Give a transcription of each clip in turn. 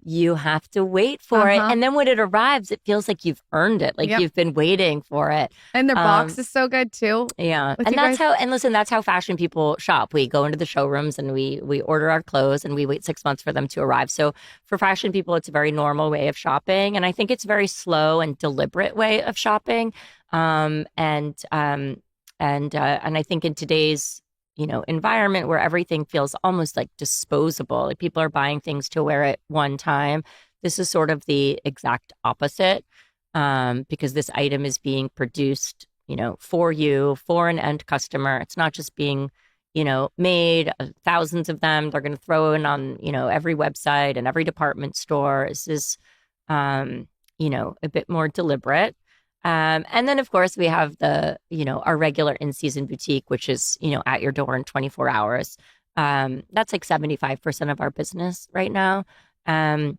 You have to wait for it. And then when it arrives, it feels like you've earned it. Like you've been waiting for it. And their box is so good too. Yeah. And that's how fashion people shop. We go into the showrooms and we order our clothes and we wait 6 months for them to arrive. So for fashion people, it's a very normal way of shopping. And I think it's a very slow and deliberate way of shopping. And I think in today's environment where everything feels almost like disposable, like people are buying things to wear at one time. This is sort of the exact opposite, because this item is being produced, for you, for an end customer. It's not just being, made, thousands of them. They're going to throw in on, every website and every department store. This is, a bit more deliberate. And then, of course, we have our regular in-season boutique, which is, at your door in 24 hours. That's like 75% of our business right now. And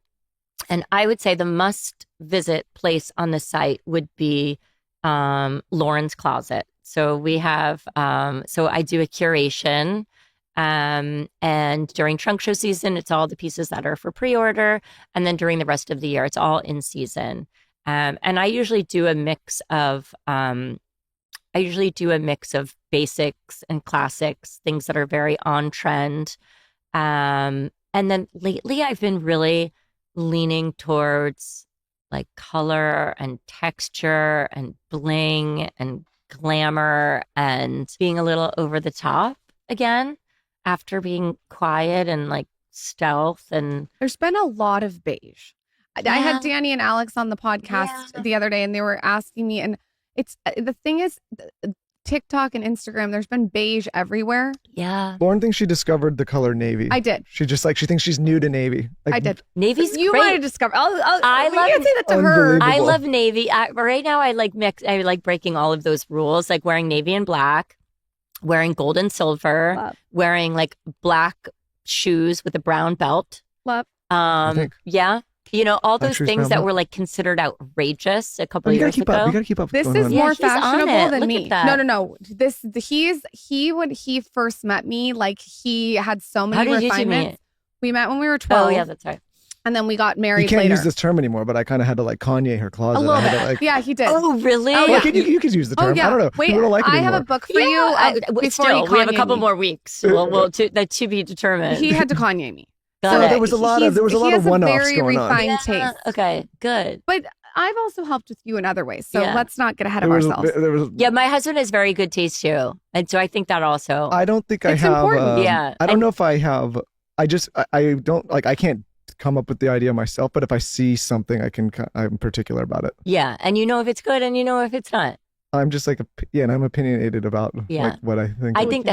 I would say the must-visit place on the site would be Lauren's Closet. So we have, I do a curation. And during trunk show season, it's all the pieces that are for pre-order. And then during the rest of the year, it's all in season. And I usually do a mix of basics and classics, things that are very on trend. And then lately I've been really leaning towards like color and texture and bling and glamour and being a little over the top again after being quiet and like stealth. And there's been a lot of beige. Yeah. I had Danny and Alex on the podcast the other day and they were asking me, and it's the thing is TikTok and Instagram, there's been beige everywhere. Yeah. Lauren thinks she discovered the color navy. I did. She thinks she's new to navy. Like, I did. Navy's you great. might have discovered. I can't say that to her. I love navy. Right now I like breaking all of those rules, like wearing navy and black, wearing gold and silver, wearing like black shoes with a brown belt. Love. Yeah. All those things that were like considered outrageous a couple of years ago. You gotta keep up. This is more fashionable than me. No. When he first met me, like he had so many refinements. We met when we were 12. Oh yeah, that's right. And then we got married You can't later. use this term anymore, but I kind of had to like Kanye her closet. A little bit. Yeah, he did. Oh, really? Oh, yeah. You could use the term. I don't know. Wait, I have a book for you. We have a couple more weeks. We'll to be determined. He had to Kanye me. So there was a lot of one-offs very going on. refined taste. Okay, good. But I've also helped with you in other ways, so let's not get ahead of ourselves. My husband has very good taste too, and so I think that also. I don't think I have. Important. I don't know if I have. I don't like. I can't come up with the idea myself, but if I see something, I'm particular about it. Yeah, and you know if it's good, and you know if it's not. I'm just like, and I'm opinionated about like, what I think. I think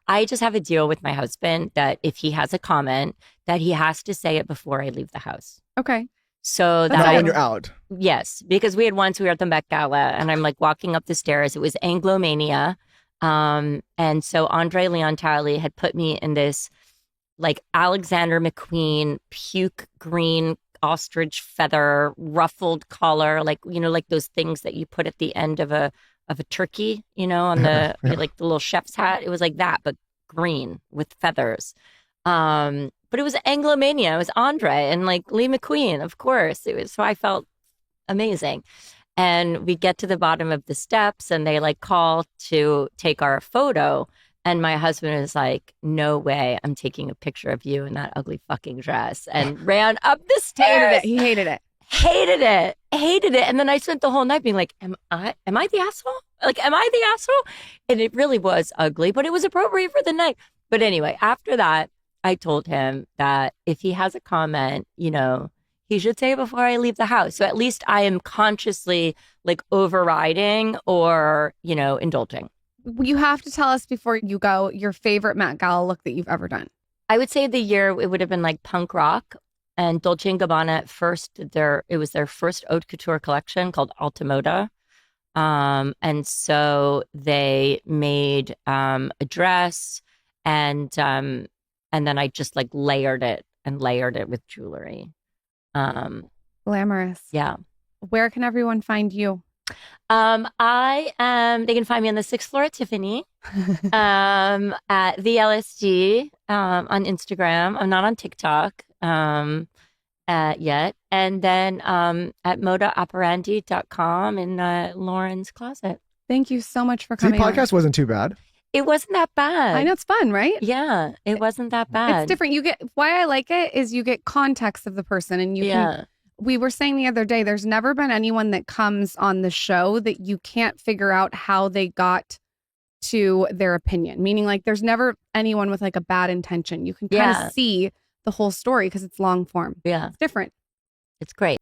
I just have a deal with my husband that if he has a comment, that he has to say it before I leave the house. Okay. So that not when you're out. Yes, because we were at the Met Gala, and I'm like walking up the stairs. It was Anglomania, and so Andre Leon Talley had put me in this like Alexander McQueen puke green ostrich feather ruffled collar, like like those things that you put at the end of a turkey, on the like the little chef's hat. It was like that, but green with feathers. But it was Anglomania. It was Andre and like Lee McQueen, of course. It was, so I felt amazing. And we get to the bottom of the steps and they like call to take our photo. And my husband is like, no way, I'm taking a picture of you in that ugly fucking dress, and ran up the stairs. He hated it. Hated it. And then I spent the whole night being like, am I the asshole? Like, am I the asshole? And it really was ugly, but it was appropriate for the night. But anyway, after that, I told him that if he has a comment, he should say it before I leave the house. So at least I am consciously like overriding or, indulging. You have to tell us before you go your favorite Met Gala look that you've ever done. I would say the year it would have been like punk rock, and Dolce & Gabbana at first, it was their first haute couture collection called Alta Moda. And so they made a dress and then I just like layered it with jewelry. Glamorous. Yeah. Where can everyone find you? They can find me on the 6th floor at Tiffany, at the LSD, on Instagram. I'm not on TikTok. yet. And then at modaoperandi.com in Lauren's closet. Thank you so much for See, coming on. podcast wasn't too bad. It wasn't that bad. I know, it's fun, right? Yeah, it wasn't that bad. It's different. You get, why I like it is you get context of the person, and you can, we were saying the other day, there's never been anyone that comes on the show that you can't figure out how they got to their opinion. Meaning, like, there's never anyone with like a bad intention. You can kind of see the whole story because it's long form. Yeah. It's different. It's great.